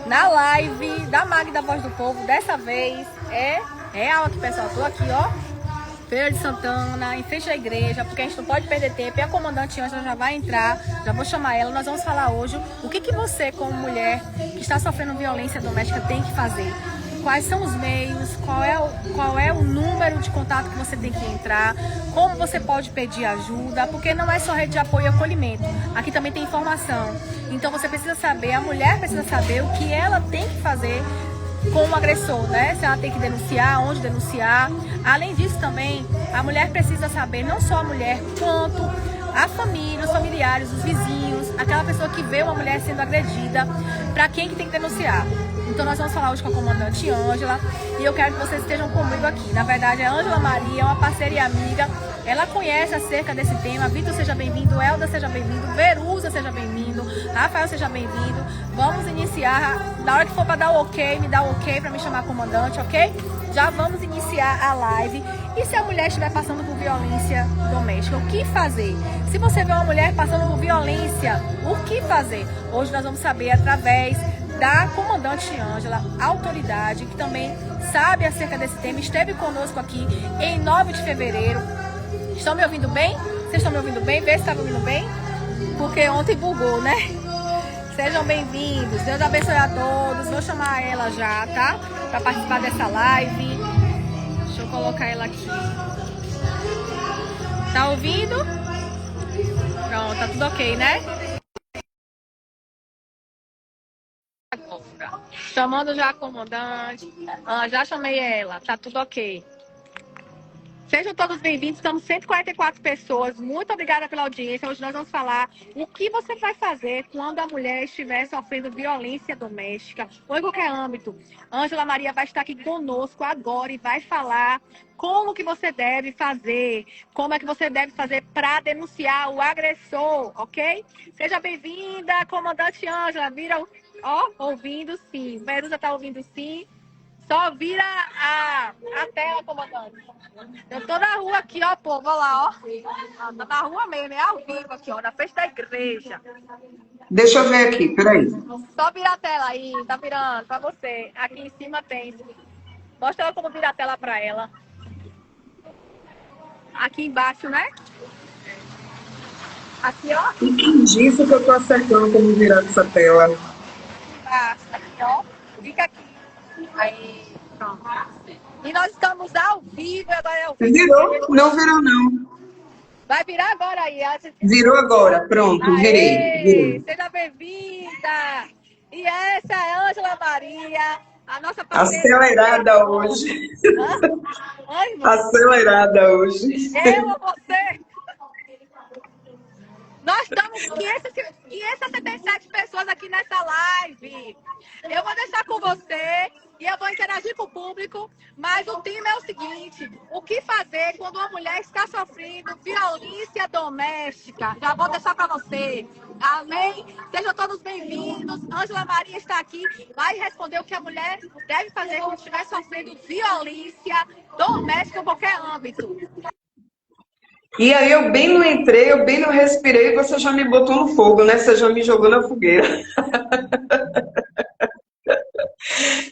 na live da Magda Voz do Povo. Dessa vez é real aqui, pessoal. Tô aqui, ó, Feira de Santana, em frente à igreja, porque a gente não pode perder tempo. E a comandante Ângela já vai entrar, já vou chamar ela. Nós vamos falar hoje o que você, como mulher que está sofrendo violência doméstica, tem que fazer. Quais são os meios, qual é o número de contato que você tem que entrar, como você pode pedir ajuda, porque não é só rede de apoio e acolhimento, aqui também tem informação. Então você precisa saber, a mulher precisa saber o que ela tem que fazer com o agressor, né? Se ela tem que denunciar, onde denunciar. Além disso também, a mulher precisa saber, não só a mulher, quanto a família, os familiares, os vizinhos, aquela pessoa que vê uma mulher sendo agredida, para quem que tem que denunciar. Então nós vamos falar hoje com a comandante Ângela e eu quero que vocês estejam comigo aqui. Na verdade, a Ângela Maria é uma parceira e amiga, ela conhece acerca desse tema. Vitor, seja bem-vindo. Elda, seja bem-vindo. Verusa, seja bem-vindo. Rafael, seja bem-vindo. Vamos iniciar. Na hora que for para dar o ok, me dá o ok para me chamar a comandante, ok? Já vamos iniciar a live. E se a mulher estiver passando por violência doméstica, o que fazer? Se você vê uma mulher passando por violência, o que fazer? Hoje nós vamos saber através da comandante Ângela, autoridade, que também sabe acerca desse tema, esteve conosco aqui em 9 de fevereiro. Estão me ouvindo bem? Vocês estão me ouvindo bem? Vê se está me ouvindo bem, porque ontem bugou, né? Sejam bem-vindos, Deus abençoe a todos. Vou chamar ela já, tá? Para participar dessa live. Deixa eu colocar ela aqui. Tá ouvindo? Pronto, tá tudo ok, né? Chamando já a comandante. Já chamei ela, tá tudo ok. Sejam todos bem-vindos, estamos 144 pessoas. Muito obrigada pela audiência. Hoje nós vamos falar o que você vai fazer quando a mulher estiver sofrendo violência doméstica ou em qualquer âmbito. Ângela Maria vai estar aqui conosco agora e vai falar como que você deve fazer, como é que você deve fazer para denunciar o agressor, ok? Seja bem-vinda, comandante Ângela. Vira, ó, ouvindo sim. Verusa tá ouvindo sim. Só vira a tela, comandante. Eu tô na rua aqui, ó, povo, olha lá, ó. Tô na rua mesmo, é ao vivo aqui, ó, na frente da igreja. Deixa eu ver aqui, peraí. Só vira a tela aí, tá virando pra você. Aqui em cima tem. Mostra ela como virar a tela pra ela. Aqui embaixo, né? Aqui, ó. E quem disse que eu tô acertando como virar essa tela? Embaixo, aqui, ó. Fica aqui. Aí, pronto. E nós estamos ao vivo, agora é ao vivo. Virou? Não virou, não. Vai virar agora aí. Virou agora, pronto, virei. Seja bem-vinda! E essa é a Ângela Maria, a nossa parceira. Acelerada hoje. Ai, Acelerada hoje. eu ou você? Nós estamos 577 pessoas aqui nessa live. Eu vou deixar com você e eu vou interagir com o público, mas o tema é o seguinte: o que fazer quando uma mulher está sofrendo violência doméstica? Já vou deixar para você. Amém? Sejam todos bem-vindos. Ângela Maria está aqui, vai responder o que a mulher deve fazer quando estiver sofrendo violência doméstica em qualquer âmbito. E aí eu bem não entrei, eu bem não respirei, você já me botou no fogo, né? Você já me jogou na fogueira.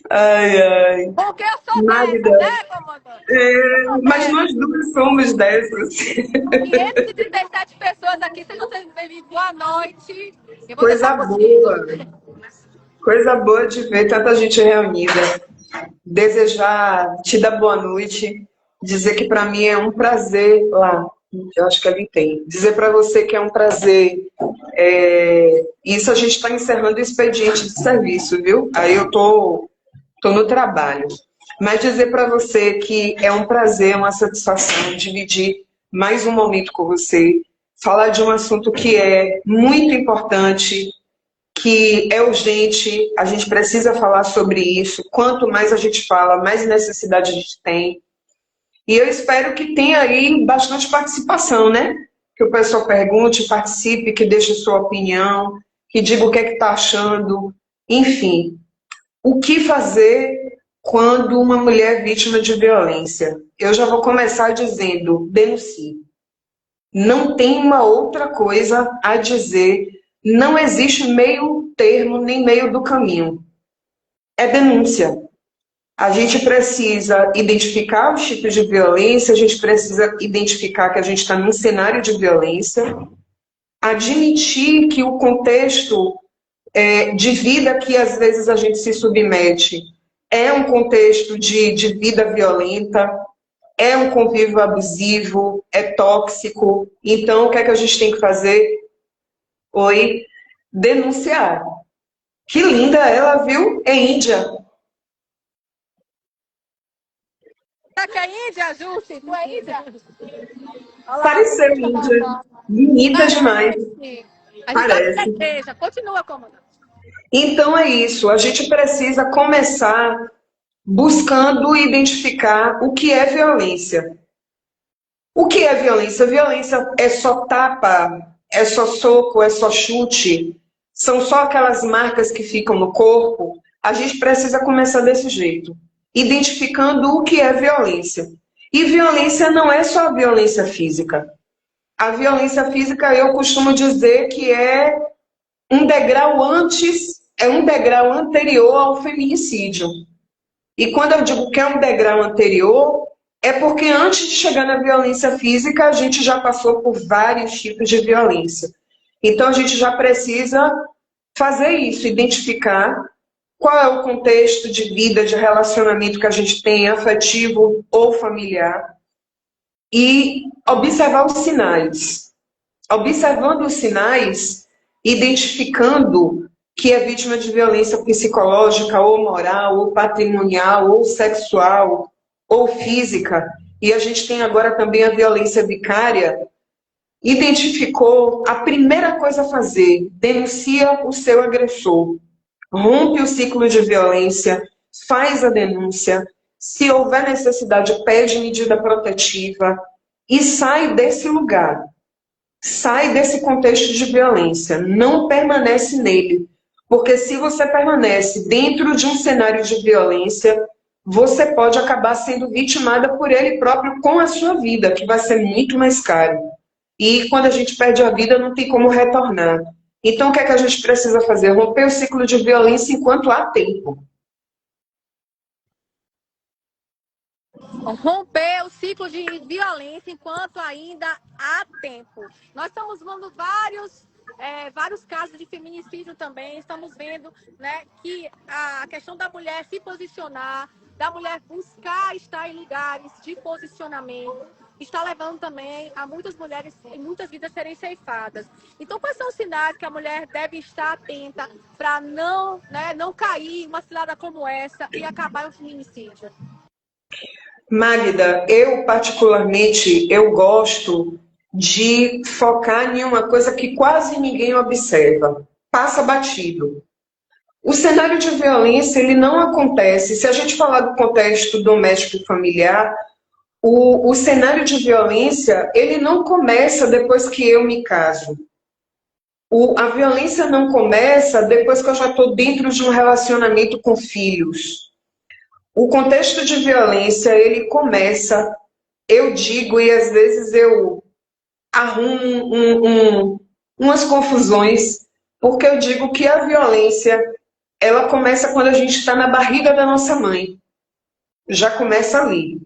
Ai, ai. Porque eu sou Magda, dessa, né, comandante? mas nós duas somos dessas. 537 pessoas aqui, sejam bem-vindos. Boa noite. Coisa boa. Coisa boa de ver tanta gente reunida. Desejar, te dar boa noite, dizer que para mim é um prazer lá. Eu acho que ali tem. Dizer para você que é um prazer. Isso a gente está encerrando o expediente de serviço, viu? Aí eu tô no trabalho. Mas dizer para você que é um prazer, uma satisfação dividir mais um momento com você, falar de um assunto que é muito importante, que é urgente, a gente precisa falar sobre isso. Quanto mais a gente fala, mais necessidade a gente tem. E eu espero que tenha aí bastante participação, né? Que o pessoal pergunte, participe, que deixe sua opinião, que diga o que é que está achando. Enfim, o que fazer quando uma mulher é vítima de violência? Eu já vou começar dizendo, denuncie. Não tem uma outra coisa a dizer. Não existe meio termo, nem meio do caminho. é denúncia. A gente precisa identificar os tipos de violência, a gente precisa identificar que a gente está num cenário de violência, admitir que o contexto de vida que às vezes a gente se submete é um contexto de vida violenta, é um convívio abusivo, é tóxico. Então, o que é que a gente tem que fazer? Oi, denunciar. Que linda ela, viu? É índia. Será que é índia, Jússi? Tu é índia? Pareceu índia. Bonita demais. A gente tá na Parece. igreja. Continua, comandante. Então é isso. A gente precisa começar buscando identificar o que é violência. O que é violência? Violência é só tapa, é só soco, é só chute, são só aquelas marcas que ficam no corpo. A gente precisa começar desse jeito, identificando o que é violência. E violência não é só a violência física. A violência física, eu costumo dizer que é um degrau antes, é um degrau anterior ao feminicídio. E quando eu digo que é um degrau anterior, é porque antes de chegar na violência física, a gente já passou por vários tipos de violência. Então, a gente já precisa fazer isso, identificar qual é o contexto de vida, de relacionamento que a gente tem, afetivo ou familiar, e observar os sinais. Observando os sinais, identificando que é vítima de violência psicológica, ou moral, ou patrimonial, ou sexual, ou física, e a gente tem agora também a violência vicária, identificou a primeira coisa a fazer, denuncia o seu agressor, rompe o ciclo de violência, faz a denúncia, se houver necessidade, pede medida protetiva e sai desse lugar, sai desse contexto de violência, não permanece nele. Porque se você permanece dentro de um cenário de violência, você pode acabar sendo vitimada por ele próprio com a sua vida, que vai ser muito mais caro. E quando a gente perde a vida, não tem como retornar. Então, o que é que a gente precisa fazer? Romper o ciclo de violência enquanto há tempo. Romper o ciclo de violência enquanto ainda há tempo. Nós estamos vendo vários casos de feminicídio também. Estamos vendo, né, que a questão da mulher se posicionar, da mulher buscar estar em lugares de posicionamento, está levando também a muitas mulheres e muitas vidas serem ceifadas. Então, quais são os sinais que a mulher deve estar atenta para não cair em uma cilada como essa e acabar em um feminicídio? Magda, eu particularmente, eu gosto de focar em uma coisa que quase ninguém observa. Passa batido. O cenário de violência, ele não acontece. Se a gente falar do contexto doméstico e familiar, o cenário de violência, ele não começa depois que eu me caso. A violência não começa depois que eu já estou dentro de um relacionamento com filhos. O contexto de violência, ele começa, eu digo, e às vezes eu arrumo umas confusões, porque eu digo que a violência, ela começa quando a gente está na barriga da nossa mãe. Já começa ali.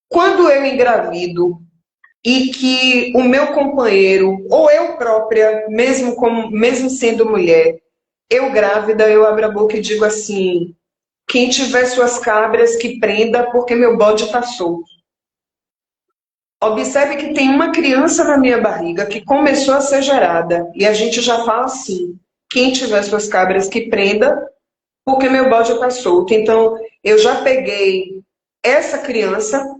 Quando eu engravido e que o meu companheiro, ou eu própria, mesmo sendo mulher, eu grávida, eu abro a boca e digo assim: quem tiver suas cabras que prenda, porque meu bode está solto. Observe que tem uma criança na minha barriga que começou a ser gerada. E a gente já fala assim: quem tiver suas cabras que prenda, porque meu bode está solto. Então, eu já peguei essa criança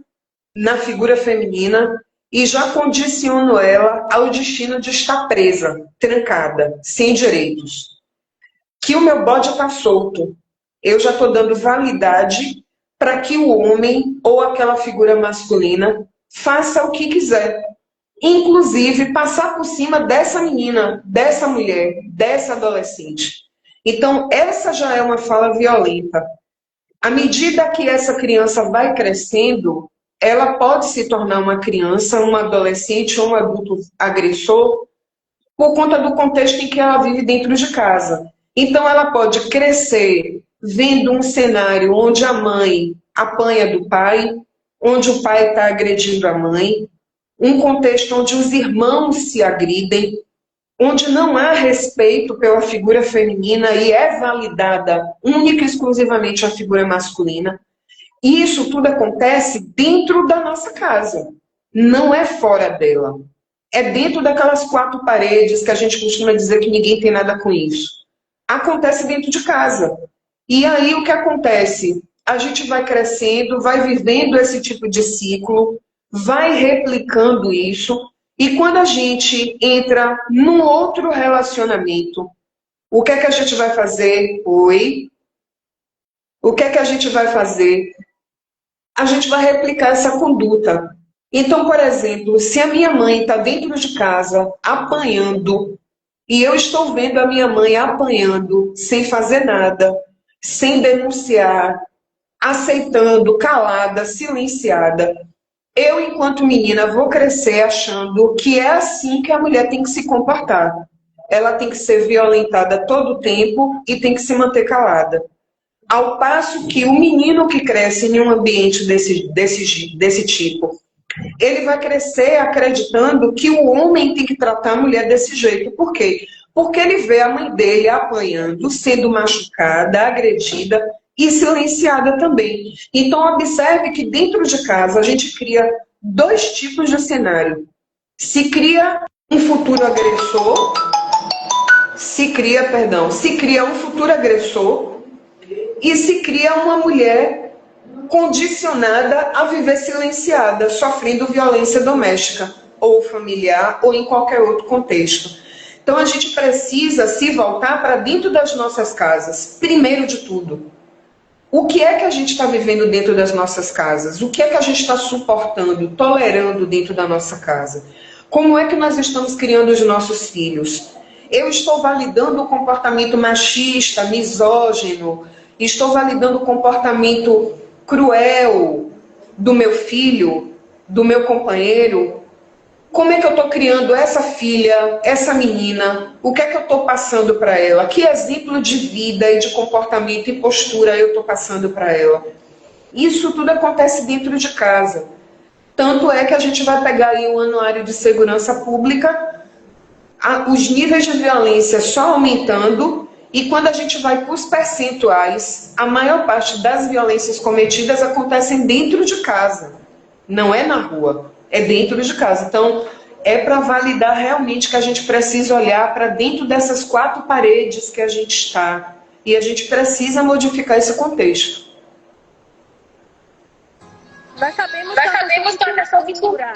na figura feminina e já condiciono ela ao destino de estar presa, trancada, sem direitos. Que o meu bode está solto. Eu já estou dando validade para que o homem ou aquela figura masculina faça o que quiser. Inclusive, passar por cima dessa menina, dessa mulher, dessa adolescente. Então, essa já é uma fala violenta. À medida que essa criança vai crescendo, ela pode se tornar uma criança, uma adolescente ou um adulto agressor por conta do contexto em que ela vive dentro de casa. Então, ela pode crescer vendo um cenário onde a mãe apanha do pai, onde o pai está agredindo a mãe, um contexto onde os irmãos se agridem, onde não há respeito pela figura feminina e é validada única e exclusivamente a figura masculina. E isso tudo acontece dentro da nossa casa, não é fora dela. É dentro daquelas quatro paredes que a gente costuma dizer que ninguém tem nada com isso. Acontece dentro de casa. E aí o que acontece? A gente vai crescendo, vai vivendo esse tipo de ciclo, vai replicando isso, e quando a gente entra num outro relacionamento, o que é que a gente vai fazer? Oi? O que é que a gente vai fazer? A gente vai replicar essa conduta. Então, por exemplo, se a minha mãe está dentro de casa apanhando, e eu estou vendo a minha mãe apanhando sem fazer nada, sem denunciar, aceitando, calada, silenciada, eu, enquanto menina, vou crescer achando que é assim que a mulher tem que se comportar. Ela tem que ser violentada todo o tempo e tem que se manter calada. Ao passo que o menino que cresce em um ambiente desse tipo, ele vai crescer acreditando que o homem tem que tratar a mulher desse jeito. Por quê? Porque ele vê a mãe dele apanhando, sendo machucada, agredida e silenciada também. Então, observe que dentro de casa a gente cria dois tipos de cenário. Se cria um futuro agressor, se cria um futuro agressor e se cria uma mulher condicionada a viver silenciada, sofrendo violência doméstica, ou familiar, ou em qualquer outro contexto. Então a gente precisa se voltar para dentro das nossas casas, primeiro de tudo. O que é que a gente está vivendo dentro das nossas casas? O que é que a gente está suportando, tolerando dentro da nossa casa? Como é que nós estamos criando os nossos filhos? Eu estou validando o comportamento machista, misógino, estou validando o comportamento cruel do meu filho, do meu companheiro. Como é que eu estou criando essa filha, essa menina? O que é que eu estou passando para ela? Que exemplo de vida e de comportamento e postura eu estou passando para ela? Isso tudo acontece dentro de casa. Tanto é que a gente vai pegar aí o Anuário de Segurança Pública, os níveis de violência só aumentando, e quando a gente vai para os percentuais, a maior parte das violências cometidas acontecem dentro de casa, não é na rua, é dentro de casa. Então, é para validar realmente que a gente precisa olhar para dentro dessas quatro paredes que a gente está, e a gente precisa modificar esse contexto. Nós sabemos tanto sobre cultura,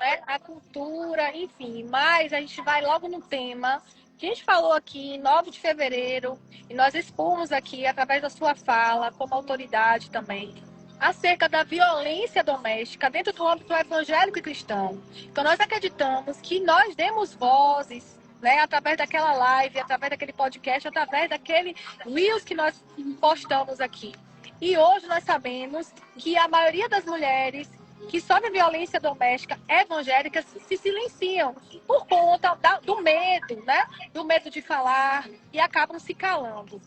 né? A cultura, enfim, mas a gente vai logo no tema que a gente falou aqui em 9 de fevereiro, e nós expomos aqui, através da sua fala, como autoridade também, acerca da violência doméstica dentro do âmbito evangélico e cristão. Então, nós acreditamos que nós demos vozes, né, através daquela live, através daquele podcast, através daquele Reels que nós postamos aqui. E hoje nós sabemos que a maioria das mulheres que sofrem violência doméstica evangélicas se silenciam por conta do medo, né? Do medo de falar, e acabam se calando.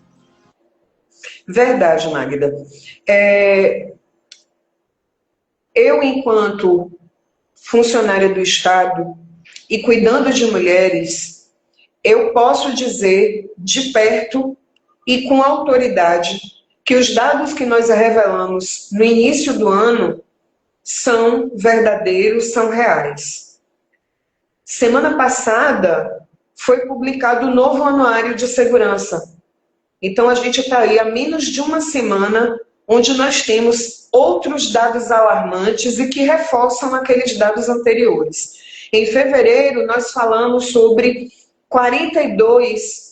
Verdade, Magda. Eu, enquanto funcionária do Estado e cuidando de mulheres, eu posso dizer de perto e com autoridade que os dados que nós revelamos no início do ano são verdadeiros, são reais. Semana passada foi publicado o novo Anuário de Segurança. Então a gente está aí há menos de uma semana, onde nós temos outros dados alarmantes e que reforçam aqueles dados anteriores. Em fevereiro, nós falamos sobre 42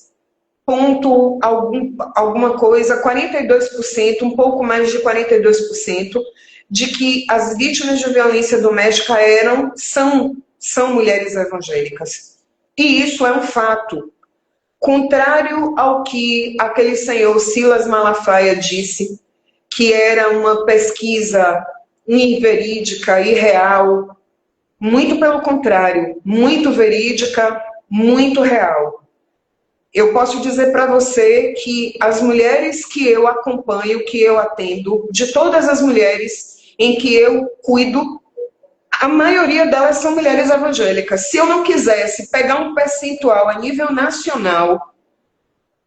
alguma coisa, 42%, um pouco mais de 42%, de que as vítimas de violência doméstica são mulheres evangélicas. E isso é um fato. Contrário ao que aquele senhor Silas Malafaia disse, que era uma pesquisa inverídica, irreal, muito pelo contrário, muito verídica, muito real. Eu posso dizer para você que as mulheres que eu acompanho, que eu atendo, de todas as mulheres em que eu cuido, a maioria delas são mulheres evangélicas. Se eu não quisesse pegar um percentual a nível nacional,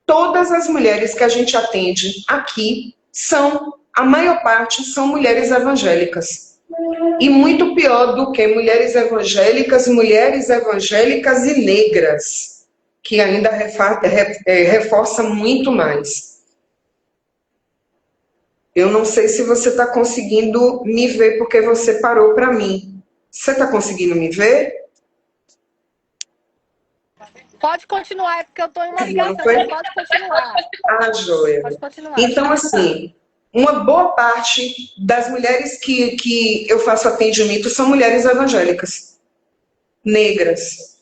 todas as mulheres que a gente atende aqui a maior parte são mulheres evangélicas. E muito pior do que mulheres evangélicas e negras, que ainda reforça muito mais. Eu não sei se você está conseguindo me ver porque você parou para mim. Você está conseguindo me ver? Pode continuar, é porque eu estou em uma ligação, pode continuar. Ah, joia. Pode continuar. Então, assim, uma boa parte das mulheres que eu faço atendimento são mulheres evangélicas, negras.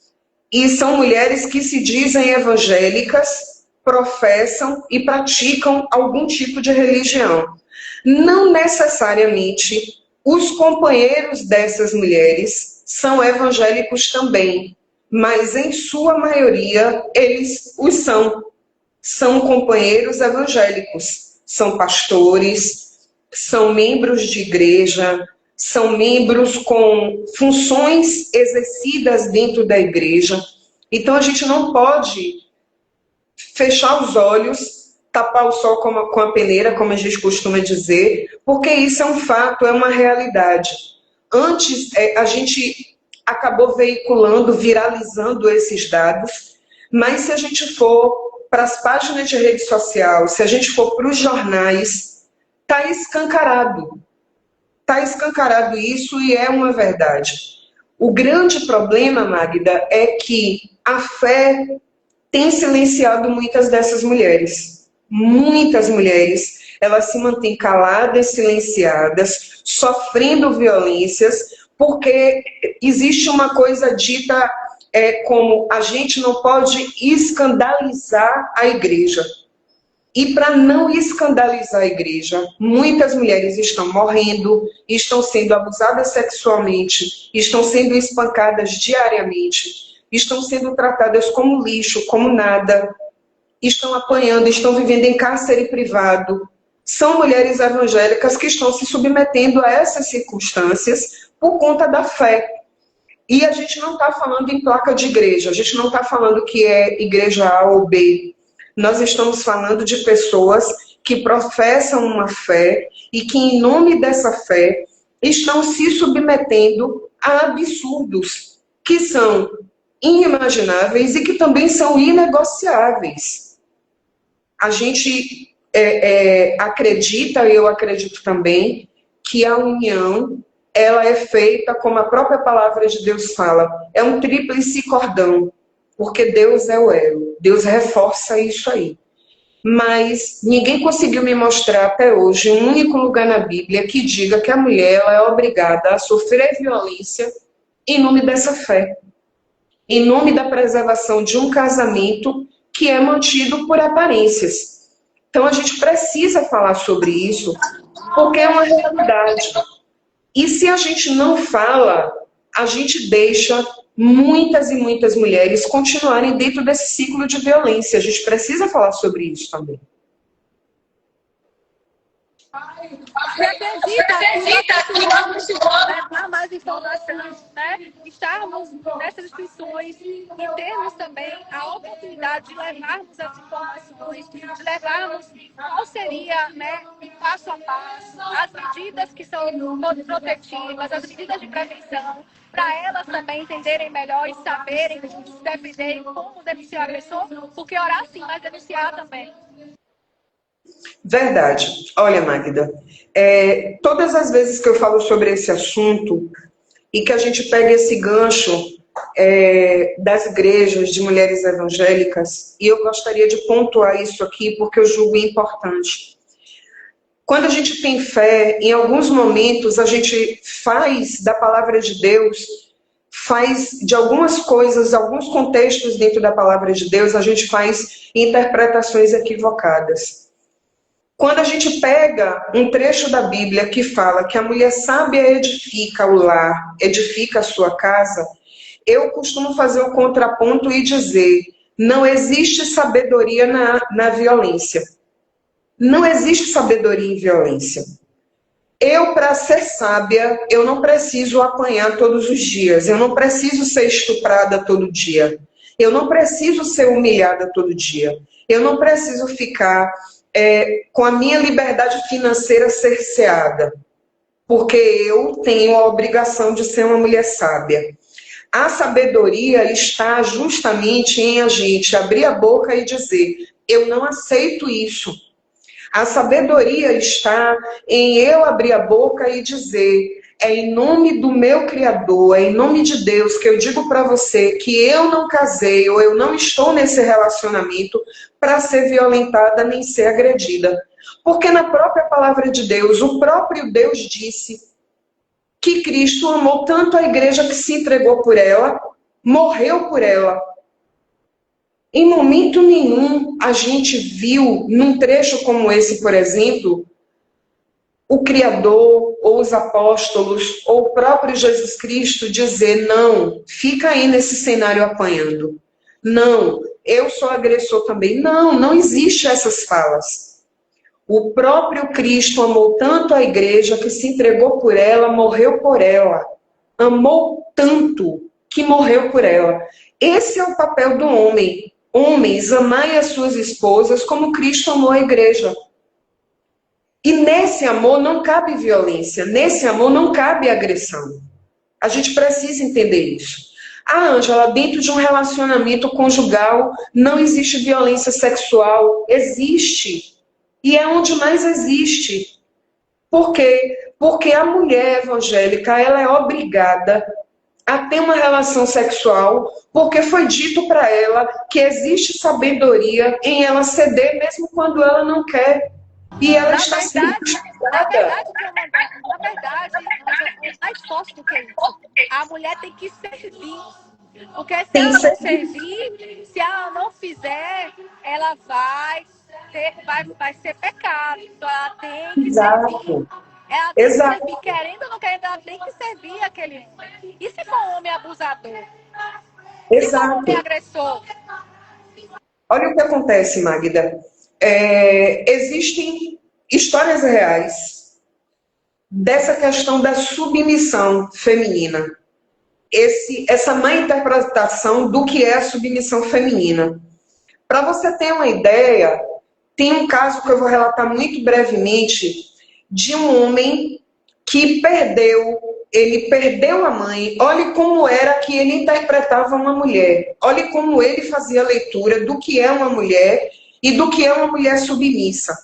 E são mulheres que se dizem evangélicas, professam e praticam algum tipo de religião. Não necessariamente os companheiros dessas mulheres são evangélicos também, mas em sua maioria eles os são. São companheiros evangélicos, são pastores, são membros de igreja, são membros com funções exercidas dentro da igreja. Então a gente não pode fechar os olhos, tapar o sol com a peneira, como a gente costuma dizer, porque isso é um fato, é uma realidade. Antes, a gente acabou veiculando, viralizando esses dados, mas se a gente for para as páginas de rede social, se a gente for para os jornais, está escancarado. Está escancarado isso e é uma verdade. O grande problema, Magda, é que a fé tem silenciado muitas dessas mulheres. Muitas mulheres, elas se mantêm caladas, silenciadas, sofrendo violências, porque existe uma coisa dita como a gente não pode escandalizar a igreja. E para não escandalizar a igreja, muitas mulheres estão morrendo, estão sendo abusadas sexualmente, estão sendo espancadas diariamente, estão sendo tratadas como lixo, como nada, estão apanhando, estão vivendo em cárcere privado. São mulheres evangélicas que estão se submetendo a essas circunstâncias por conta da fé. E a gente não está falando em placa de igreja, a gente não está falando que é igreja A ou B. Nós estamos falando de pessoas que professam uma fé e que, em nome dessa fé, estão se submetendo a absurdos que são inimagináveis e que também são inegociáveis. A gente acredita, eu acredito também, que a união ela é feita, como a própria palavra de Deus fala, é um tríplice cordão, porque Deus é o elo, Deus reforça isso aí. Mas ninguém conseguiu me mostrar até hoje um único lugar na Bíblia que diga que a mulher ela é obrigada a sofrer violência em nome dessa fé, em nome da preservação de um casamento que é mantido por aparências. Então a gente precisa falar sobre isso, porque é uma realidade. E se a gente não fala, a gente deixa muitas e muitas mulheres continuarem dentro desse ciclo de violência. A gente precisa falar sobre isso também. Você acredita que vamos levar mais informações, né? Estarmos nessas instituições e termos também a oportunidade de levarmos as informações, de levarmos qual seria, né, passo a passo, as medidas que são protetivas, as medidas de prevenção, para elas também entenderem melhor e saberem se defenderem, como denunciar a pessoa, porque orar sim, mas denunciar também. Verdade. Olha, Magda, todas as vezes que eu falo sobre esse assunto e que a gente pega esse gancho das igrejas de mulheres evangélicas, e eu gostaria de pontuar isso aqui porque eu julgo importante. Quando a gente tem fé, em alguns momentos a gente faz da palavra de Deus, faz de algumas coisas, alguns contextos dentro da palavra de Deus, a gente faz interpretações equivocadas. Quando a gente pega um trecho da Bíblia que fala que a mulher sábia edifica o lar, edifica a sua casa, eu costumo fazer o contraponto e dizer, Não existe sabedoria na violência. Não existe sabedoria em violência. Eu, para ser sábia, eu não preciso apanhar todos os dias. Eu não preciso ser estuprada todo dia. Eu não preciso ser humilhada todo dia. Eu não preciso ficar com a minha liberdade financeira cerceada. Porque eu tenho a obrigação de ser uma mulher sábia. A sabedoria está justamente em a gente abrir a boca e dizer: eu não aceito isso. A sabedoria está em eu abrir a boca e dizer: é em nome do meu Criador, é em nome de Deus que eu digo para você que eu não casei ou eu não estou nesse relacionamento para ser violentada nem ser agredida. Porque na própria palavra de Deus, o próprio Deus disse que Cristo amou tanto a igreja que se entregou por ela, morreu por ela. Em momento nenhum a gente viu, num trecho como esse, por exemplo, o Criador, ou os apóstolos, ou o próprio Jesus Cristo dizer: não, fica aí nesse cenário apanhando. Não, eu sou agressor também. Não, não existe essas falas. O próprio Cristo amou tanto a igreja que se entregou por ela, morreu por ela. Amou tanto que morreu por ela. Esse é o papel do homem. Homens, amai as suas esposas como Cristo amou a igreja. E nesse amor não cabe violência, nesse amor não cabe agressão. A gente precisa entender isso. Ah, Ângela, dentro de um relacionamento conjugal não existe violência sexual. Existe. E é onde mais existe. Por quê? Porque a mulher evangélica, ela é obrigada a ter uma relação sexual, porque foi dito para ela que existe sabedoria em ela ceder mesmo quando ela não quer. E ela está sendo na verdade, é mais forte do que isso. A mulher tem que servir. Porque se ela não servir, se ela não fizer, ela vai ser pecado. Então ela tem que servir. Ela tem que servir, querendo ou não querendo, ela tem que servir aquele homem. E se for um homem abusador? E se for um homem agressor? Olha o que acontece, Magda. Existem histórias reais dessa questão da submissão feminina. Essa má interpretação do que é a submissão feminina. Para você ter uma ideia, tem um caso que eu vou relatar muito brevemente de um homem que ele perdeu a mãe. Olhe como era que ele interpretava uma mulher. Olhe como ele fazia a leitura do que é uma mulher e do que é uma mulher submissa.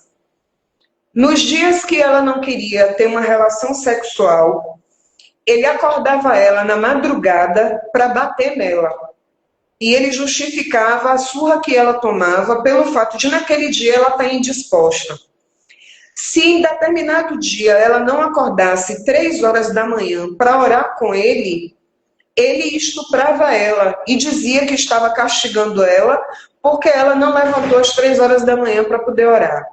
Nos dias que ela não queria ter uma relação sexual, ele acordava ela na madrugada para bater nela. E ele justificava a surra que ela tomava pelo fato de naquele dia ela estar indisposta. Se em determinado dia ela não acordasse 3 horas da manhã para orar com ele, ele estuprava ela e dizia que estava castigando ela porque ela não levantou às 3 horas da manhã para poder orar.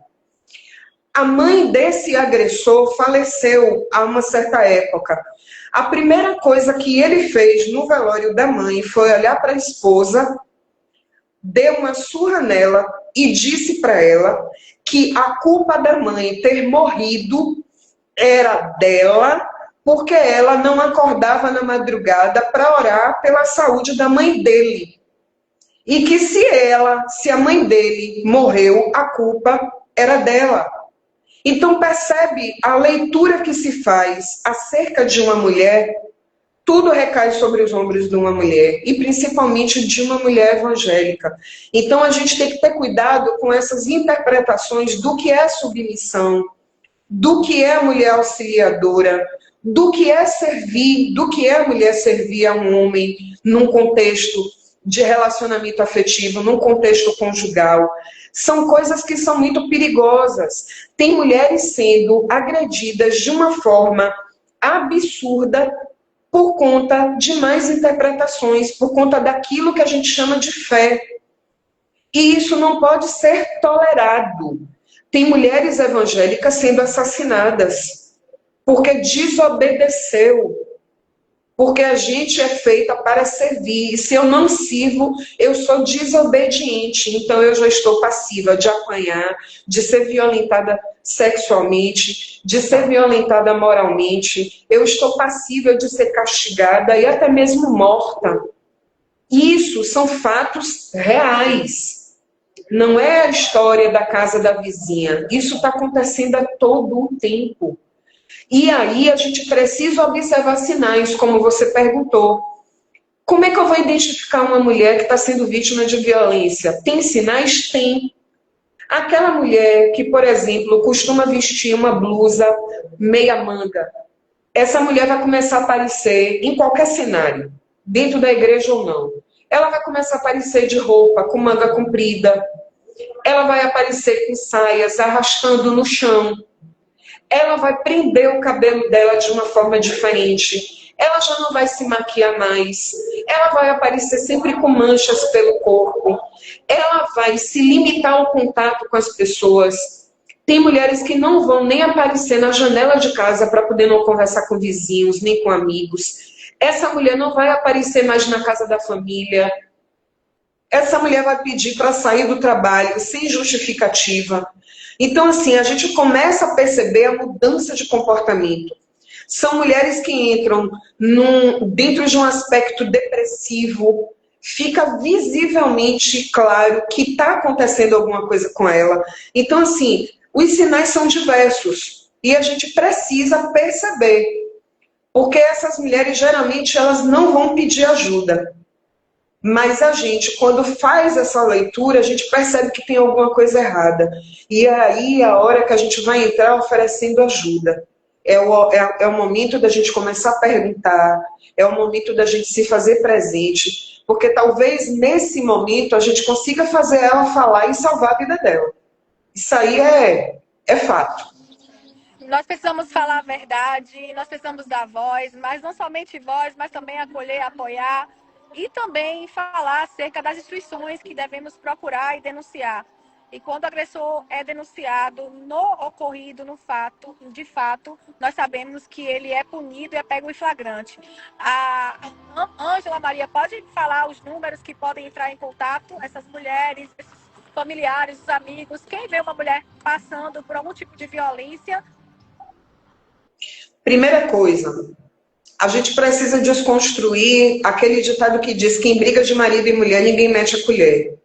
A mãe desse agressor faleceu a uma certa época. A primeira coisa que ele fez no velório da mãe foi olhar para a esposa, deu uma surra nela e disse para ela que a culpa da mãe ter morrido era dela, porque ela não acordava na madrugada para orar pela saúde da mãe dele. E que se a mãe dele morreu, a culpa era dela. Então percebe a leitura que se faz acerca de uma mulher, tudo recai sobre os ombros de uma mulher, e principalmente de uma mulher evangélica. Então a gente tem que ter cuidado com essas interpretações do que é submissão, do que é a mulher auxiliadora, do que é servir, do que é a mulher servir a um homem num contexto de relacionamento afetivo, num contexto conjugal. São coisas que são muito perigosas. Tem mulheres sendo agredidas de uma forma absurda por conta de más interpretações, por conta daquilo que a gente chama de fé. E isso não pode ser tolerado. Tem mulheres evangélicas sendo assassinadas porque desobedeceu, porque a gente é feita para servir. E se eu não sirvo, eu sou desobediente. Então eu já estou passiva de apanhar, de ser violentada sexualmente, de ser violentada moralmente. Eu estou passível de ser castigada e até mesmo morta. Isso são fatos reais. Não é a história da casa da vizinha. Isso está acontecendo a todo o tempo. E aí a gente precisa observar sinais, como você perguntou. Como é que eu vou identificar uma mulher que está sendo vítima de violência? Tem sinais? Tem. Aquela mulher que, por exemplo, costuma vestir uma blusa meia manga, essa mulher vai começar a aparecer em qualquer cenário, dentro da igreja ou não. Ela vai começar a aparecer de roupa, com manga comprida. Ela vai aparecer com saias arrastando no chão. Ela vai prender o cabelo dela de uma forma diferente. Ela já não vai se maquiar mais. Ela vai aparecer sempre com manchas pelo corpo. Ela vai se limitar ao contato com as pessoas. Tem mulheres que não vão nem aparecer na janela de casa para poder não conversar com vizinhos, nem com amigos. Essa mulher não vai aparecer mais na casa da família. Essa mulher vai pedir para sair do trabalho sem justificativa. Então, assim, a gente começa a perceber a mudança de comportamento. São mulheres que entram dentro de um aspecto depressivo, fica visivelmente claro que está acontecendo alguma coisa com ela. Então, assim, os sinais são diversos e a gente precisa perceber, porque essas mulheres, geralmente, elas não vão pedir ajuda. Mas a gente, quando faz essa leitura, a gente percebe que tem alguma coisa errada. E aí a hora que a gente vai entrar oferecendo ajuda. É o momento da gente começar a perguntar, é o momento da gente se fazer presente, porque talvez nesse momento a gente consiga fazer ela falar e salvar a vida dela. Isso aí é fato. Nós precisamos falar a verdade, nós precisamos dar voz, mas não somente voz, mas também acolher, apoiar e também falar acerca das instituições que devemos procurar e denunciar. E quando o agressor é denunciado no ocorrido, no fato, de fato, nós sabemos que ele é punido e é pego em flagrante. A Ângela Maria, pode falar os números que podem entrar em contato, essas mulheres, esses familiares, os amigos, quem vê uma mulher passando por algum tipo de violência? Primeira coisa, a gente precisa desconstruir aquele ditado que diz que em briga de marido e mulher ninguém mete a colher.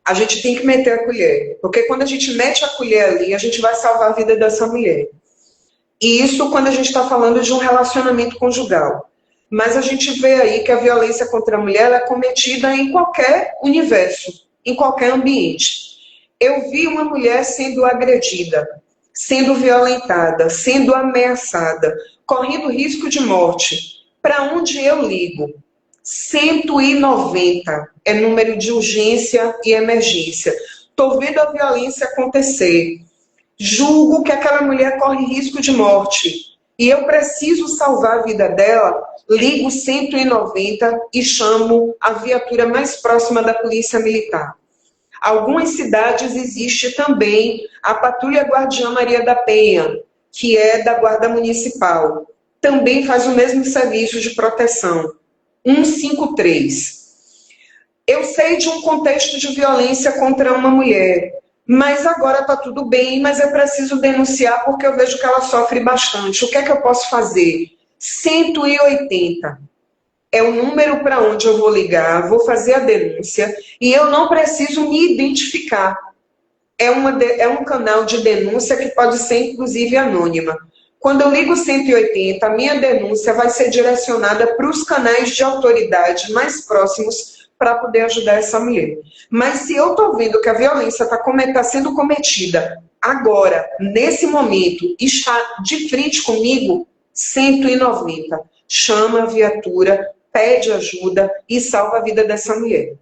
A gente tem que meter a colher, porque quando a gente mete a colher ali, a gente vai salvar a vida dessa mulher. E isso quando a gente está falando de um relacionamento conjugal. Mas a gente vê aí que a violência contra a mulher é cometida em qualquer universo, em qualquer ambiente. Eu vi uma mulher sendo agredida, sendo violentada, sendo ameaçada, correndo risco de morte. Para onde eu ligo? 190 é número de urgência e emergência. Estou vendo a violência acontecer. Julgo que aquela mulher corre risco de morte e eu preciso salvar a vida dela, ligo 190 e chamo a viatura mais próxima da Polícia Militar. Algumas cidades existe também a Patrulha Guardiã Maria da Penha, que é da Guarda Municipal. Também faz o mesmo serviço de proteção. 153. Eu sei de um contexto de violência contra uma mulher, mas agora está tudo bem, mas eu preciso denunciar porque eu vejo que ela sofre bastante. O que é que eu posso fazer? 180. É o número para onde eu vou ligar, vou fazer a denúncia e eu não preciso me identificar. É um canal de denúncia que pode ser inclusive anônima. Quando eu ligo 180, a minha denúncia vai ser direcionada para os canais de autoridade mais próximos para poder ajudar essa mulher. Mas se eu estou vendo que a violência está sendo cometida agora, nesse momento, está de frente comigo, 190. Chama a viatura, pede ajuda e salva a vida dessa mulher.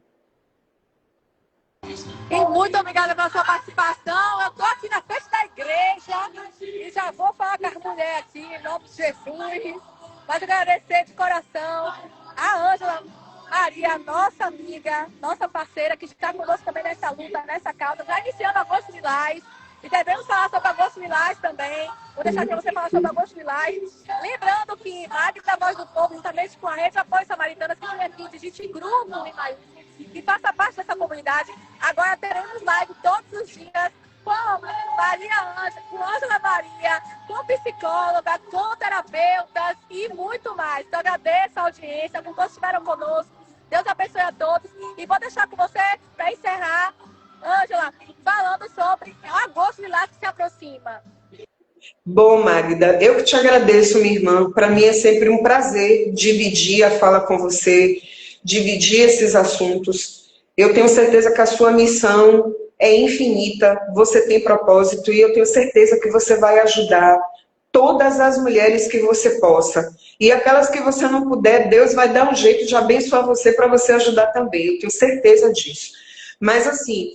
E muito obrigada pela sua participação. Eu estou aqui na frente da igreja e já vou falar com as mulheres aqui, em nome de Jesus. Mas agradecer de coração a Ângela Maria, nossa amiga, nossa parceira, que está conosco também nessa luta, nessa causa, já iniciando Agosto Lilás. E devemos falar sobre Agosto Agosto Lilás também. Vou deixar para você falar sobre Agosto Lilás. Lembrando que Magda Voz do Povo, juntamente com a Rede de Apoio Samaritana, que aqui digite grupo e faça parte dessa comunidade. Agora teremos live todos os dias com Maria Ângela, com Ângela Maria, com psicóloga, com terapeutas e muito mais. Então agradeço a audiência, por todos que estiveram conosco. Deus abençoe a todos. E vou deixar com você, para encerrar, Ângela, falando sobre o Agosto Lilás que se aproxima. Bom, Magda, eu que te agradeço, minha irmã. Para mim é sempre um prazer dividir a fala com você, dividir esses assuntos. Eu tenho certeza que a sua missão é infinita, você tem propósito e eu tenho certeza que você vai ajudar todas as mulheres que você possa. E aquelas que você não puder, Deus vai dar um jeito de abençoar você para você ajudar também. Eu tenho certeza disso. Mas assim,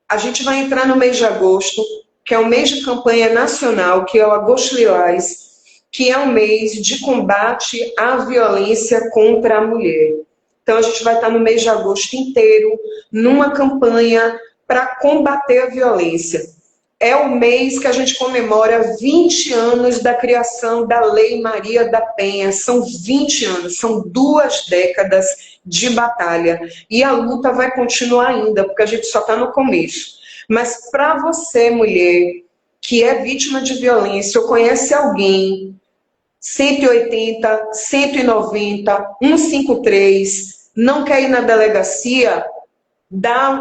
a gente vai entrar no mês de agosto, que é um mês de campanha nacional, que é o Agosto Lilás, que é um mês de combate à violência contra a mulher. Então a gente vai estar no mês de agosto inteiro, numa campanha para combater a violência. É o mês que a gente comemora 20 anos da criação da Lei Maria da Penha. São 20 anos, são 2 décadas de batalha. E a luta vai continuar ainda, porque a gente só está no começo. Mas para você, mulher, que é vítima de violência ou conhece alguém, 180, 190, 153, não quer ir na delegacia,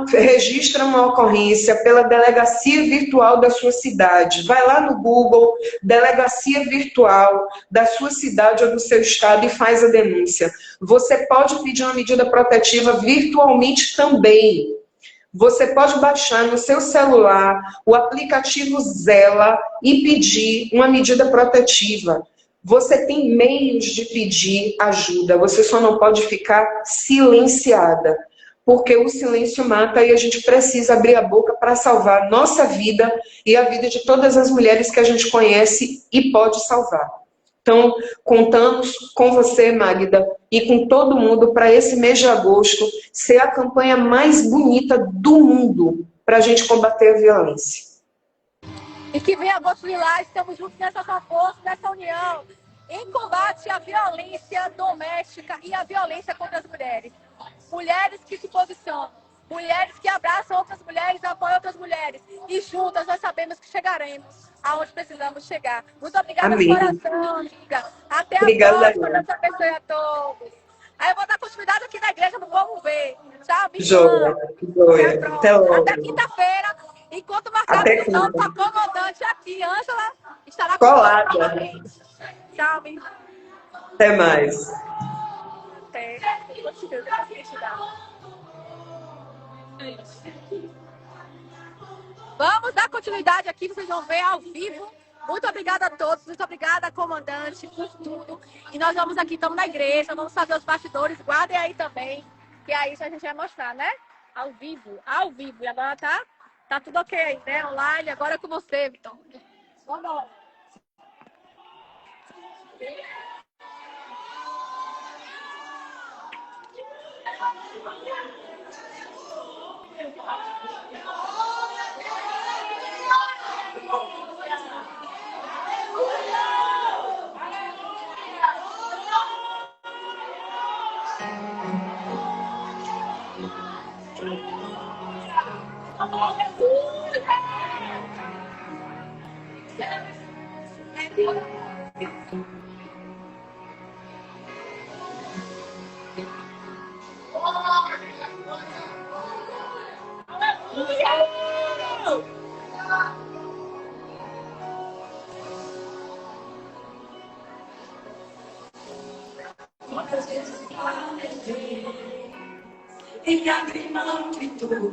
registra uma ocorrência pela delegacia virtual da sua cidade. Vai lá no Google, delegacia virtual da sua cidade ou do seu estado e faz a denúncia. Você pode pedir uma medida protetiva virtualmente também. Você pode baixar no seu celular o aplicativo Zela e pedir uma medida protetiva. Você tem meios de pedir ajuda, você só não pode ficar silenciada. Porque o silêncio mata e a gente precisa abrir a boca para salvar nossa vida e a vida de todas as mulheres que a gente conhece e pode salvar. Então, contamos com você, Magda, e com todo mundo para esse mês de agosto ser a campanha mais bonita do mundo para a gente combater a violência. E que vem Agosto Lilás, estamos juntos nessa força, nessa união, em combate à violência doméstica e à violência contra as mulheres. Mulheres que se posicionam, mulheres que abraçam outras mulheres e apoiam outras mulheres. E juntas nós sabemos que chegaremos aonde precisamos chegar. Muito obrigada de coração, amiga. Até a próxima, Deus abençoe a todos. Aí eu vou dar continuidade aqui na igreja do povo ver. Tchau, minha irmã. Até logo. Até quinta-feira. Enquanto marcado estamos com a comandante aqui, Ângela, estará colada. Tchau, minha irmã. Até mais. Até. Vamos dar continuidade aqui, vocês vão ver ao vivo. Muito obrigada a todos, muito obrigada, comandante, por tudo. E nós vamos aqui, estamos na igreja, vamos fazer os bastidores, guardem aí também, que aí a gente vai mostrar, né? Ao vivo. E agora tá tudo ok aí, né? Online, agora é com você, Vitor. Vamos lá. E abrir mão de tudo.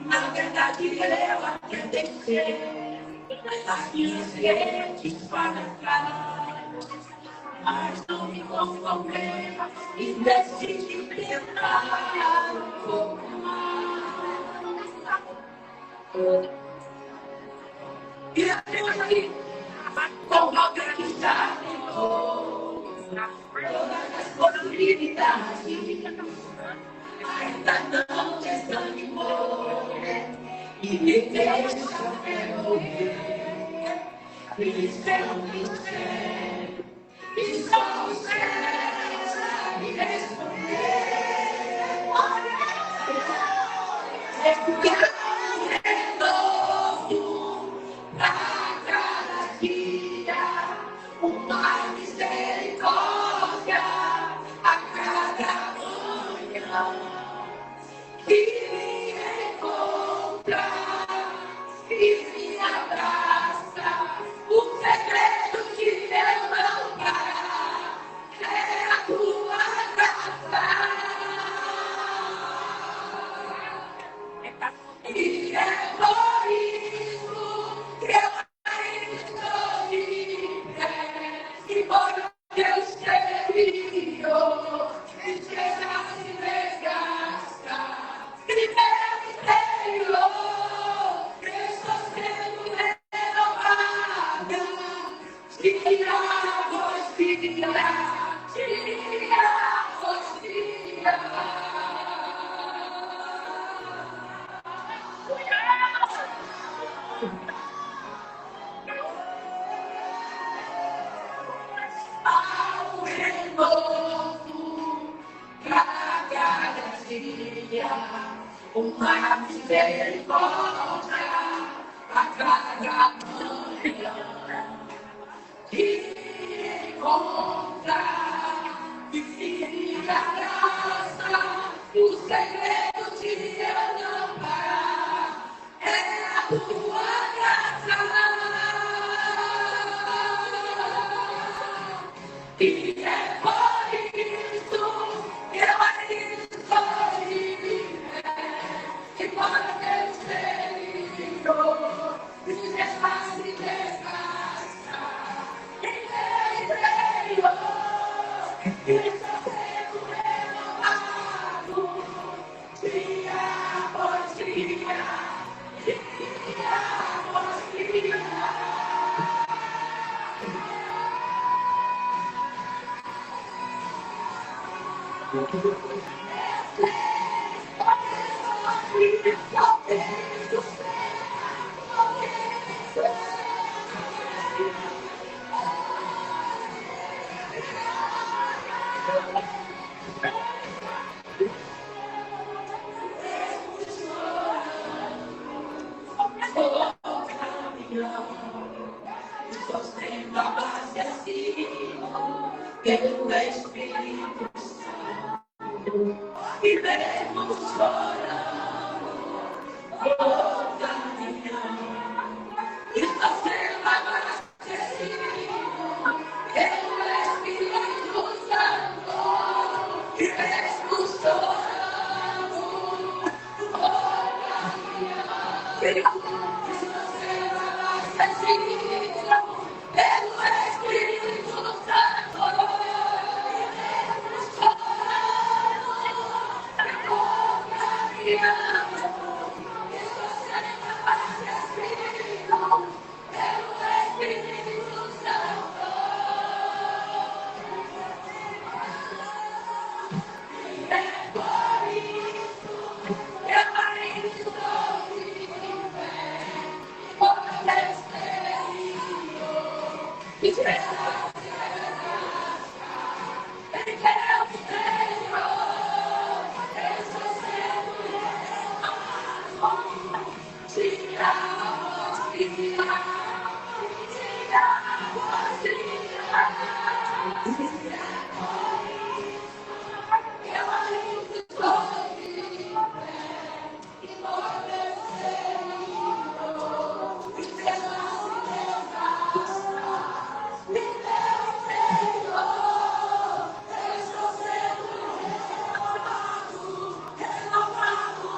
Na verdade, eu acreditei. As minhas redes para trás. Mas não me conformei e decidi tentar um pouco mais. E aqui, com organizar de novo todas as possibilidades. Ainda não desanimou e me deixa ver. Espero você, e só você sabe responder. É porque é novo pra cada dia, uma misericórdia a cada manhã. Que me encontra e me abraça. O segredo que eu não parar é a tua graça. E é por isso que eu ainda estou de pé. E por Deus exterior, esqueça de desgastar. E meu interior, eu estou sendo renovada. Tira a voz, tira a voz, tira. Ao renovo pra cada dia, uma misericórdia a cada manhã. Que encontra e se abraça, o segredo de eu não parar é a tua graça. E é por isso que eu ainda estou de pé. E para Deus exterior, se deixar se desgastar. E meu interior, estou sendo renovado. Dia após dia, dia após dia. Estou sendo abastecido pelo Espírito e mesmo chorando, vou caminhando. Estou sendo abastecido pelo Espírito Santo e mesmo chorando, vou caminhando. Estou sendo abastecido pelo Espírito Santo e mesmo chorando, vou caminhando. Estou sendo abastecido pelo Espírito Santo. É por isso que eu ainda estou de pé. Por Deus exterior, espera em Deus exterior, eu estou sendo renovado. Tira a voz, tira a voz, tira. Eu ainda estou de pé. E por Deus exterior, espera se desgastar. Eu estou sendo renovado.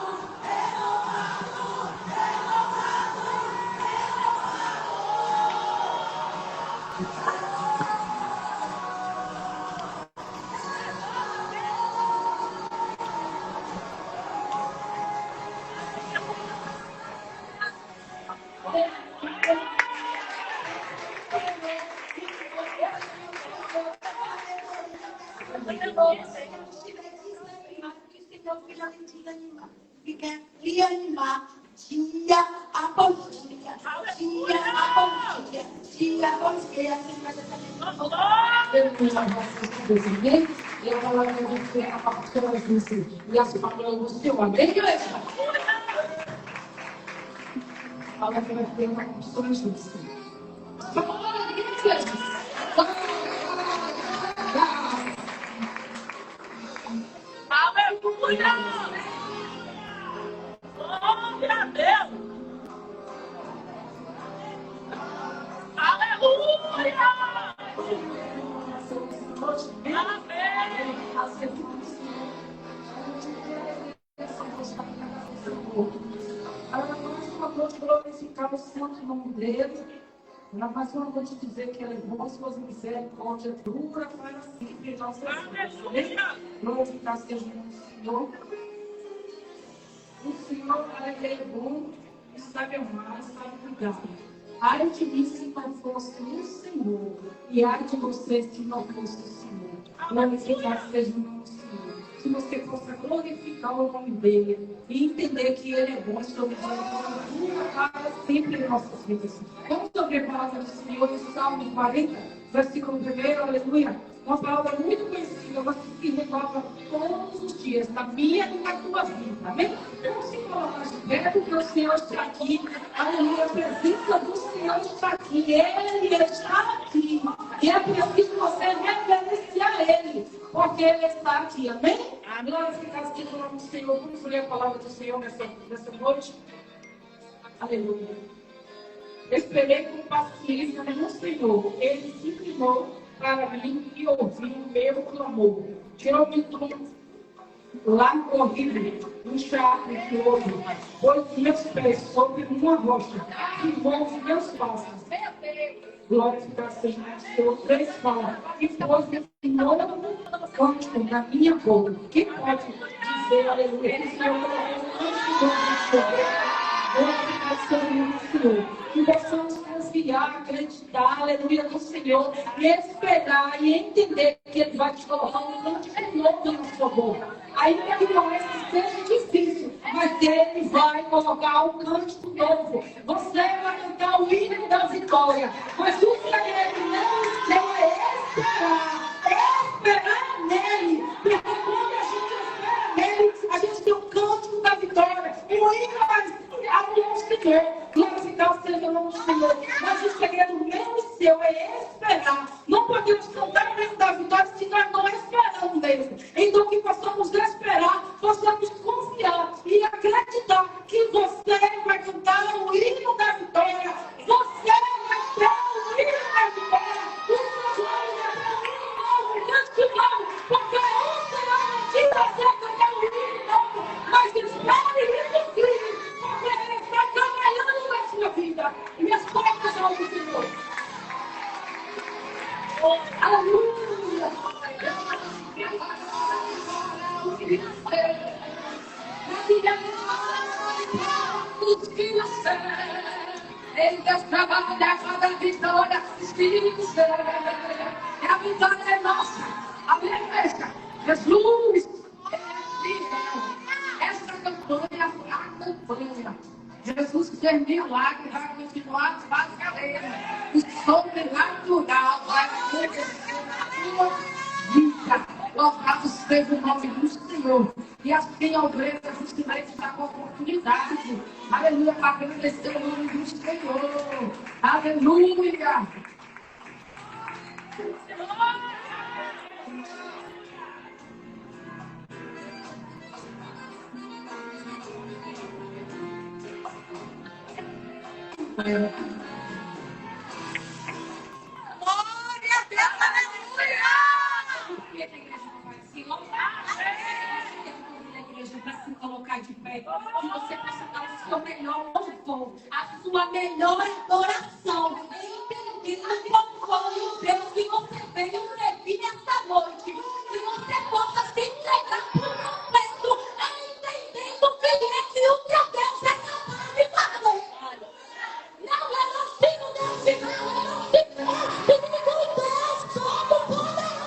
Dia após dia, dia após dia. E a voz que é assim, mas e a palavra de Deus é a palavra de Deus. E as palavras do Senhor. Amém, igreja? A palavra vai ter uma construção de Deus. A palavra de Deus. Aleluia! Glória a Deus! Aleluia! Amém! Uma noite glorificar o santo nome dele. Mas eu vou te dizer que ele é bom, suas misericórdias dura para sempre em nossas vidas. Glorificar seja o Senhor. O Senhor, ele é bom, e sabe amar, sabe cuidar. Ai de mim se não fosse o Senhor, e ai de você se não fosse o Senhor. Glorificar seja o nome do Senhor. Que você possa glorificar o nome dele e entender que ele é bom, sobre para sempre em nossas vidas. Vamos sobre a palavra do Senhor em Salmo 40, versículo 1, aleluia. Uma palavra muito conhecida, mas que renova todos os dias, na minha e na tua vida, amém? Vamos se colocar de pé, porque o Senhor está aqui, aleluia, a presença do Senhor está aqui, Ele está aqui, e é preciso você reverenciar Ele, porque Ele está aqui, amém? Glorificar aqui no nome do Senhor, vamos ler a palavra do Senhor nessa noite, aleluia. Esperei com paciência no Senhor, Ele se inclinou para mim e ouviu o meu clamor. Tirou-me do lago horrível, do charco que houve, pôs meus pés sobre uma rocha, e move meus passos. Glória seja o Senhor, 3 falam, e pôs um novo cântico na minha boca. Quem pode dizer, aleluia, que o Senhor é o glorificação do Senhor. Que possamos confiar, acreditar, aleluia, no Senhor, e esperar e entender que Ele vai te colocar um cântico novo na sua boca. Ainda que parece que seja difícil, mas Ele vai colocar um cântico novo. Você vai cantar o hino da vitória. Mas o segredo não é esperar nele. Porque quando a gente espera nele, a gente tem um cântico da vitória. E o hino ao Senhor. Glorificar o Senhor, não o Senhor. Mas o segredo meu e seu é esperar. Não podemos cantar o hino da vitória se nós não esperamos mesmo. Então que possamos esperar, possamos confiar e acreditar que você vai cantar o hino da vitória. Você vai ter o hino da vitória. O Senhor vai ter um cântico novo, porque o Senhor não te fazer cantar o hino novo, mas espere e confie, porque Ele está trabalhando na sua vida. E minhas portas ao Senhor. Aleluia! Ele Deus trabalha cada vitória, Espírito Santo. E a vitória é nossa. Amém, igreja? Jesus, essa campanha é a campanha. Jesus fez milagre, vai continuar fazendo. O sobrenatural vai acontecer na sua vida. Louvado seja o nome do Senhor. E assim a obreira justamente está com a oportunidade. Aleluia, para agradecer o nome do Senhor. Aleluia. Glória a Deus, aleluia! Por que a igreja não vai se louvar? A igreja vai se colocar de pé. Que você possa dar o seu melhor louvor, a sua melhor adoração. Entendendo qual foi o Deus que você veio servir nessa noite. Que você possa se entregar por completo, entendendo que o teu Deus é capaz de fazer. Não é assim o Deus de Deus, é o Deus Todo-Poderoso.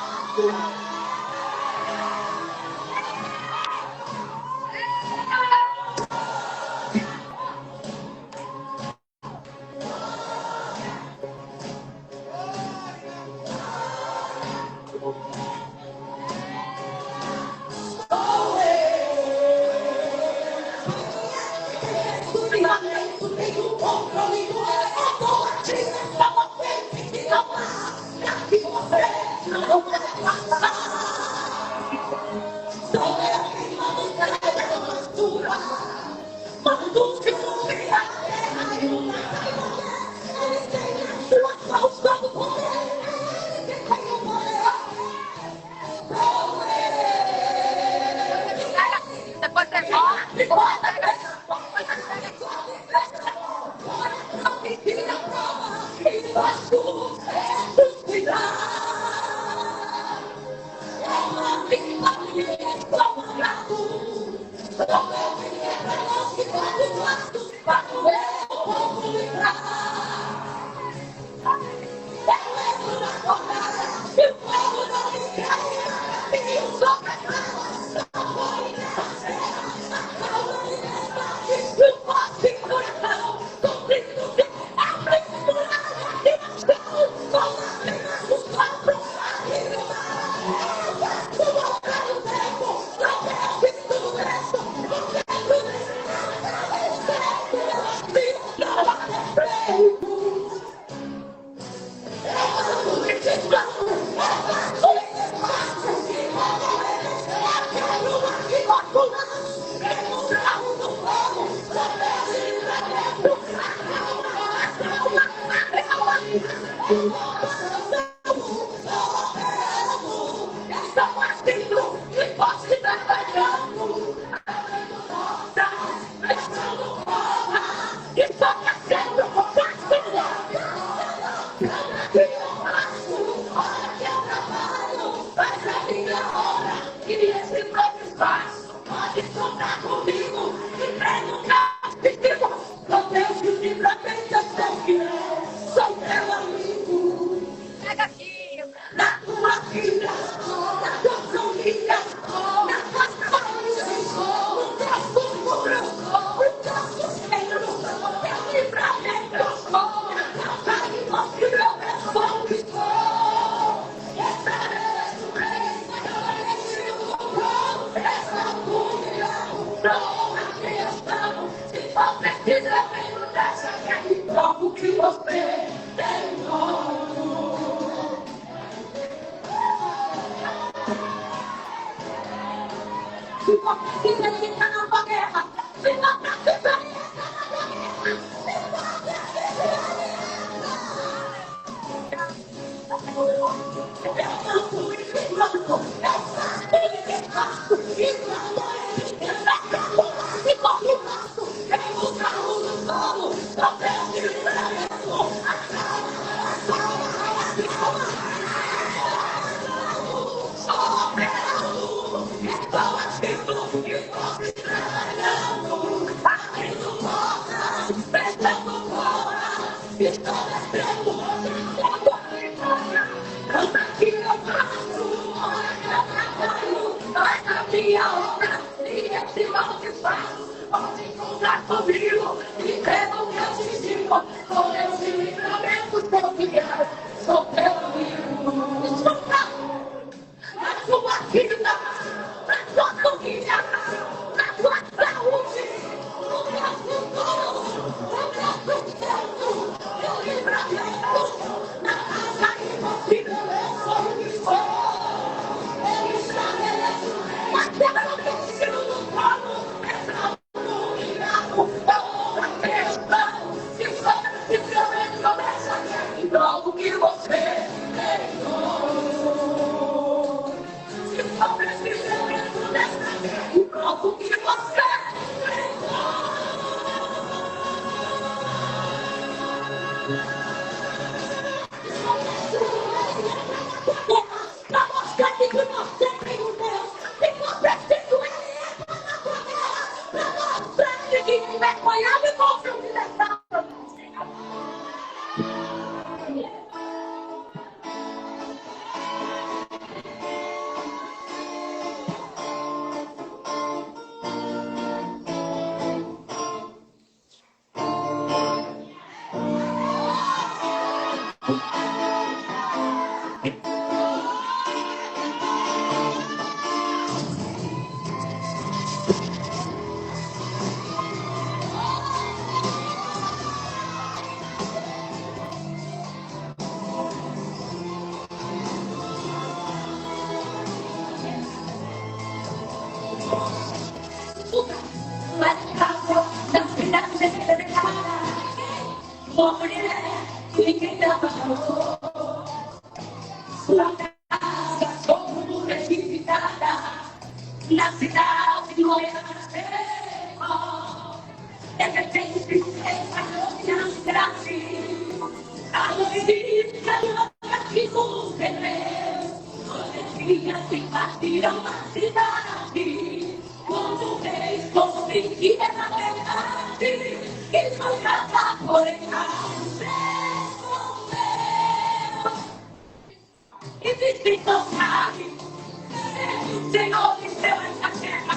Então sabe, o Senhor me deu essa terra.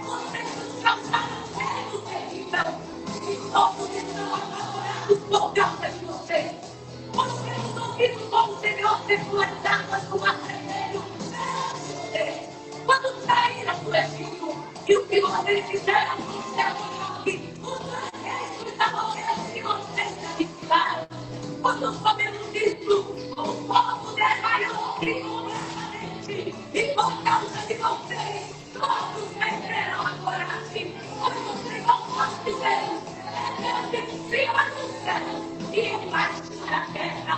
Você não do terrível. E todos estão apavorados por causa de você. Os seus ouvidos vão ser as águas do mar vermelho. Quando sair a sua filho, e o que você fizer no céu chove, os anjos da morrer se você se aniquilar. Quando soubemos disso, o povo desmaiou completamente. E por causa de vocês, todos perderam a coragem. Pois o Senhor nosso Deus é Deus em cima do céu e embaixo da terra.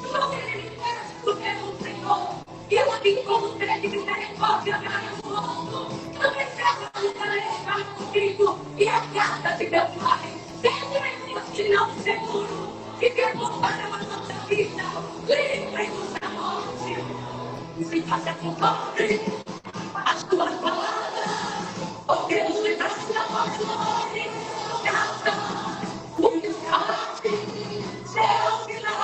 No manifesto pelo Senhor, e eu encontrei de misericórdia para o mundo. Também será comigo e a casa de meu pai. Sempre em um sinal seguro. E que para a nossa vida, livre-nos da morte. Se faça conforme as tuas palavras, porque nos livraste da morte, casa, o que se seu final.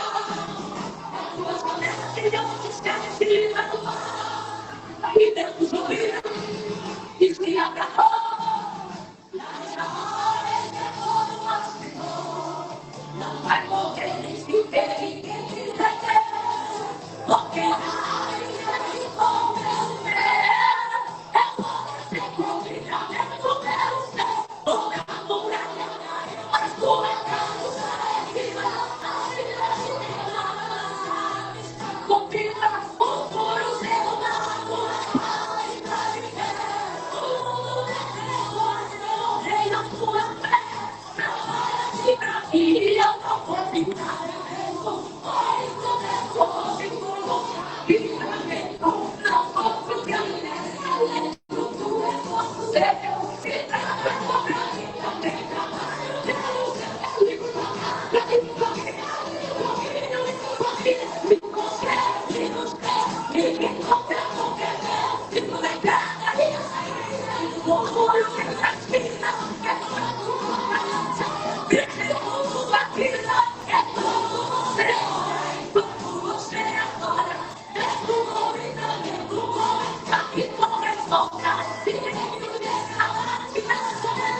As tuas promessas serão estabelecidas no mar. E Deus nos ouviu e se agarrou. Vai morrer nesse bem que quiser, porque ainda me convencer. Eu vou ser convidado do meu céu, vou na muralha, mas tua casa é convida o puro seu lado, e pra viver o mundo desse rei na sua fé. E pra mim eu não vou ficar mesmo. Oi, como é bom, e pra mim não vou ficar mesmo. Tu é nosso Deus, e trabalha pra mim também trabalho Deus. Pra mim me consegue nos pés, e me encontra com Deus. E tu é cada dia o orgulho que transpira, é tudo aquilo, é tudo você ora, enquanto você adora, é tudo obrigado, e como é soltar, e nem deixar de pensar,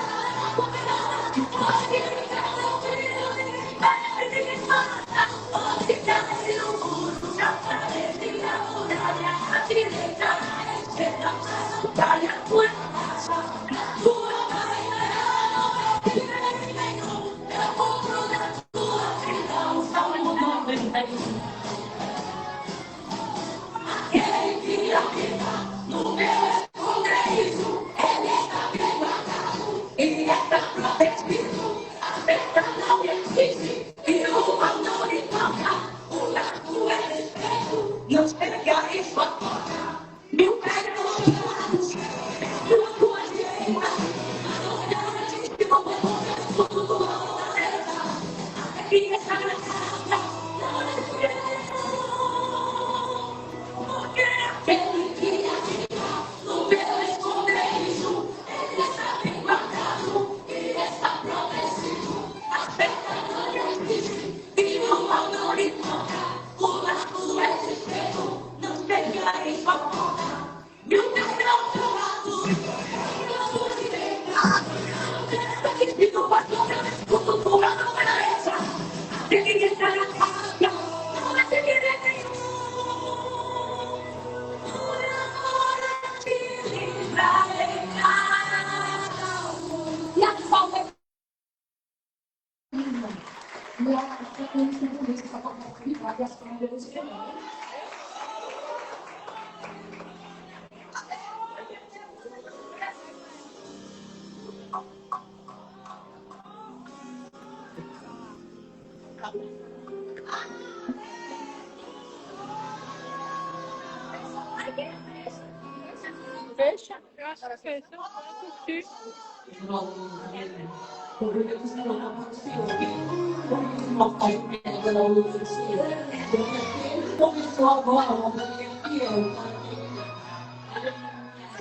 e essa prometido, a festa não existe, e o amor e toca, o lago é respeito, não chega em sua porta, mil pés no tua direita, e como tudo na terra, aqui está na casa, porque aquele que habita no meu esconderijo, ele está bem guardado, e está prometido, a festa não existe, e o amor e toca, o laço é desespero, não chega em sua porta, e o meu lado, e a sua direita, e no pastor eu escuto tua nobreza, tem que estar na casa, não é segredo nenhum. Fecha? Eu acho que fecha. Eu assisti. Nós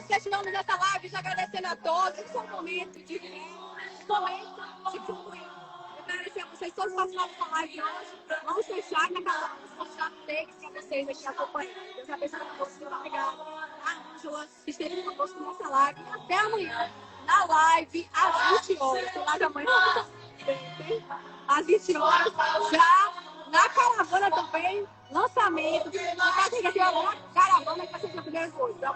fechamos essa live já agradecendo a todos. Esse é um momento de comunhão. Eu quero dizer a vocês todos participaram dessa live hoje. Vamos fechar, que acabamos de mostrar beijo pra vocês aqui acompanhando. Deus abençoe vocês. Obrigada. A Ângela, que esteve conosco nessa live. E até amanhã, na live, às 20 horas. Tem live amanhã? Tem? Às 20 horas. Já na caravana também, lançamento. Na caravana que vai ser dia 1 de